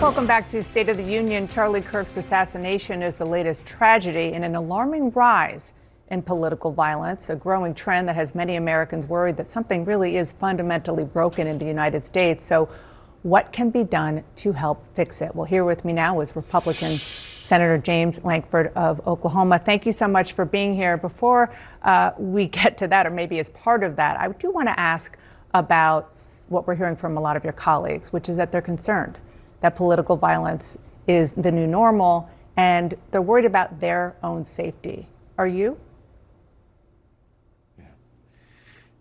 Welcome back to State of the Union. Charlie Kirk's assassination is the latest tragedy in an alarming rise in political violence, a growing trend that has many Americans worried that something really is fundamentally broken in the United States. So what can be done to help fix it? Well, here with me now is Republican Senator James Lankford of Oklahoma. Thank you so much for being here. Before we get to that, or maybe as part of that, I do want to ask about what we're hearing from a lot of your colleagues, which is that they're concerned that political violence is the new normal and they're worried about their own safety. Are you?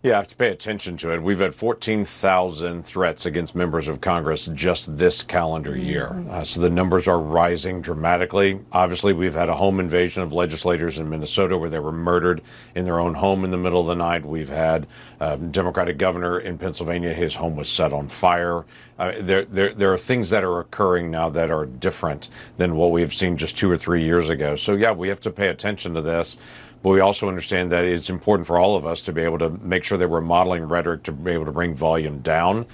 Yeah, I have to pay attention to it. We've had 14,000 threats against members of Congress just this calendar year. So the numbers are rising dramatically. Obviously, we've had a home invasion of legislators in Minnesota where they were murdered in their own home in the middle of the night. We've had a Democratic governor in Pennsylvania. His home was set on fire. There are things that are occurring now that are different than what we have seen just 2 or 3 years ago. So, yeah, we have to pay attention to this. But we also understand that it's important for all of us to be able to make sure that we're modeling rhetoric to be able to bring volume down.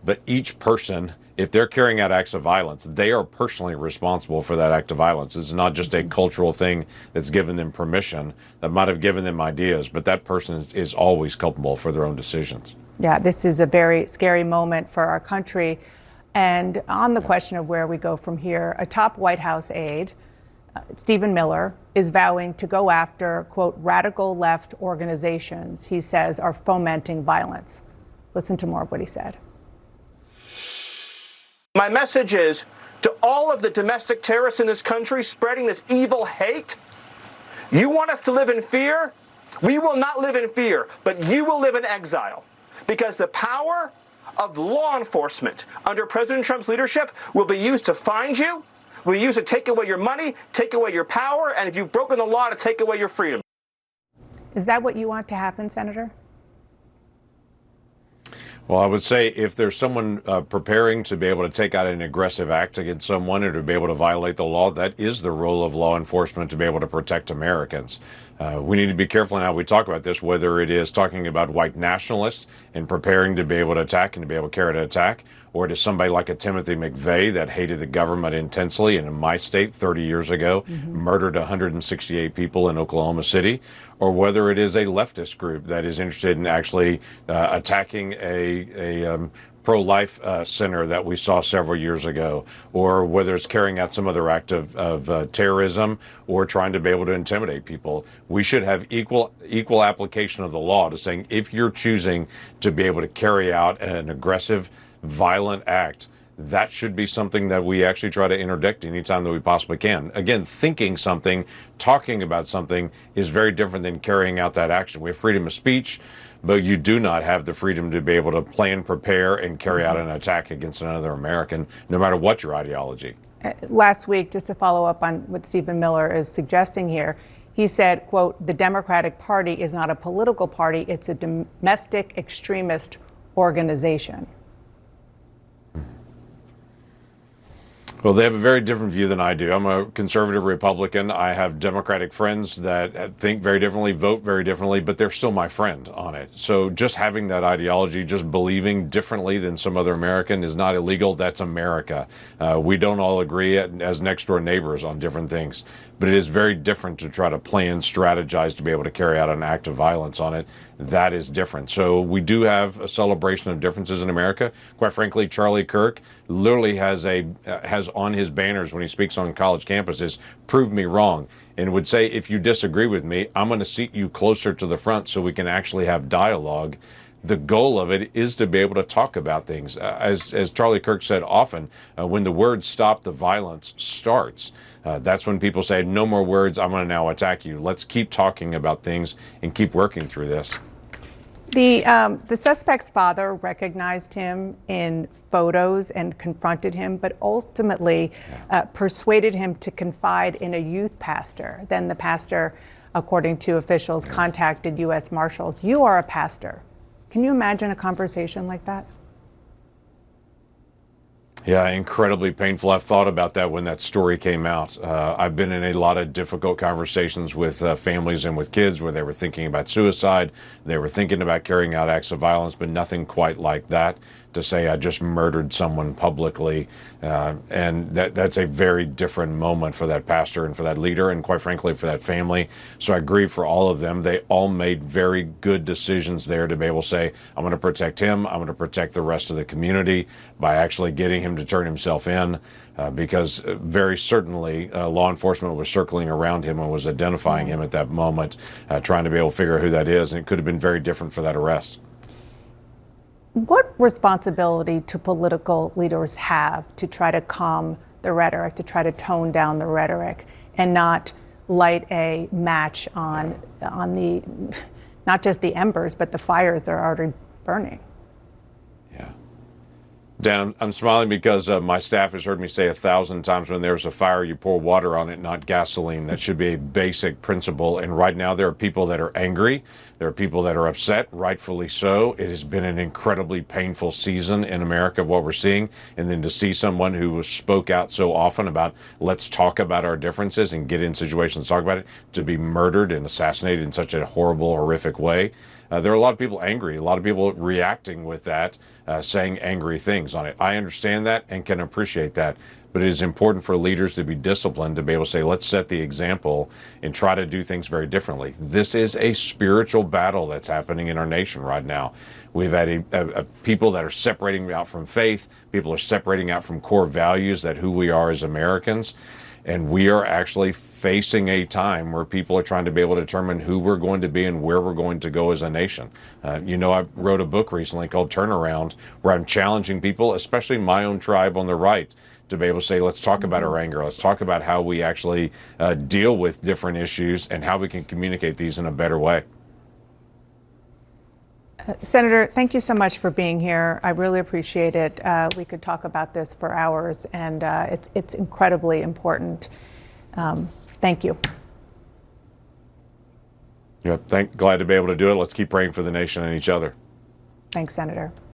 But each person, if they're carrying out acts of violence, they are personally responsible for that act of violence. It's not just a cultural thing that's given them permission, that might have given them ideas, but that person is always culpable for their own decisions. Yeah, this is a very scary moment for our country. And on the question of where we go from here, a top White House aide, Stephen Miller, is vowing to go after, quote, radical left organizations he says are fomenting violence. Listen to more of what he said. My message is to all of the domestic terrorists in this country spreading this evil hate. You want us to live in fear? We will not live in fear, but you will live in exile. Because the power of law enforcement under President Trump's leadership will be used to find you, we use it to take away your money, take away your power, and if you've broken the law, to take away your freedom. Is that what you want to happen, Senator? Well, I would say if there's someone preparing to be able to take out an aggressive act against someone or to be able to violate the law, that is the role of law enforcement to be able to protect Americans. We need to be careful in how we talk about this, whether it is talking about white nationalists and preparing to be able to attack and to be able to carry out an attack, or it is somebody like a Timothy McVeigh that hated the government intensely and in my state 30 years ago murdered 168 people in Oklahoma City, or whether it is a leftist group that is interested in actually attacking a pro-life center that we saw several years ago, or whether it's carrying out some other act of terrorism or trying to be able to intimidate people. We should have equal application of the law to saying if you're choosing to be able to carry out an aggressive, violent act, that should be something that we actually try to interdict anytime that we possibly can. Again, thinking something, talking about something is very different than carrying out that action. We have freedom of speech, but you do not have the freedom to be able to plan, prepare, and carry out an attack against another American, no matter what your ideology. Last week, just to follow up on what Stephen Miller is suggesting here, he said, quote, the Democratic Party is not a political party, it's a domestic extremist organization. Well, they have a very different view than I do. I'm a conservative Republican. I have Democratic friends that think very differently, vote very differently, but they're still my friend on it. So just having that ideology, just believing differently than some other American is not illegal. That's America. We don't all agree as next door neighbors on different things, but it is very different to try to plan, strategize to be able to carry out an act of violence on it. That is different. So we do have a celebration of differences in America. Quite frankly, Charlie Kirk literally has on his banners when he speaks on college campuses, prove me wrong, and would say, if you disagree with me, I'm going to seat you closer to the front so we can actually have dialogue. The goal of it is to be able to talk about things. As Charlie Kirk said often, when the words stop, the violence starts. That's when people say, no more words, I'm going to now attack you. Let's keep talking about things and keep working through this. The suspect's father recognized him in photos and confronted him, but ultimately persuaded him to confide in a youth pastor. Then the pastor, according to officials, contacted U.S. Marshals. You are a pastor. Can you imagine a conversation like that? Yeah, incredibly painful. I've thought about that when that story came out. I've been in a lot of difficult conversations with families and with kids where they were thinking about suicide. They were thinking about carrying out acts of violence, but nothing quite like that. to say I just murdered someone publicly, and that's a very different moment for that pastor and for that leader, and quite frankly for that family. So I grieve for all of them. They all made very good decisions there to be able to say, I'm going to protect him, I'm going to protect the rest of the community by actually getting him to turn himself in, because very certainly law enforcement was circling around him and was identifying him at that moment, trying to be able to figure out who that is, and it could have been very different for that arrest. What responsibility do political leaders have to try to calm the rhetoric, to try to tone down the rhetoric, and not light a match on the, not just the embers, but the fires that are already burning? Yeah. Dan, I'm smiling because my staff has heard me say 1,000 times, when there's a fire, you pour water on it, not gasoline. That should be a basic principle. And right now, there are people that are angry. There are people that are upset, rightfully so. It has been an incredibly painful season in America of what we're seeing. And then to see someone who spoke out so often about, let's talk about our differences and get in situations to talk about it, to be murdered and assassinated in such a horrible, horrific way. There are a lot of people angry, a lot of people reacting with that, saying angry things on it. I understand that and can appreciate that, but it is important for leaders to be disciplined, to be able to say, let's set the example and try to do things very differently. This is a spiritual battle that's happening in our nation right now. We've had people that are separating out from faith, people are separating out from core values, that who we are as Americans. And we are actually facing a time where people are trying to be able to determine who we're going to be and where we're going to go as a nation. I wrote a book recently called Turnaround, where I'm challenging people, especially my own tribe on the right, to be able to say, let's talk about our anger. Let's talk about how we actually deal with different issues and how we can communicate these in a better way. Senator, thank you so much for being here. I really appreciate it. We could talk about this for hours, and it's incredibly important. Thank you. Yeah, glad to be able to do it. Let's keep praying for the nation and each other. Thanks, Senator.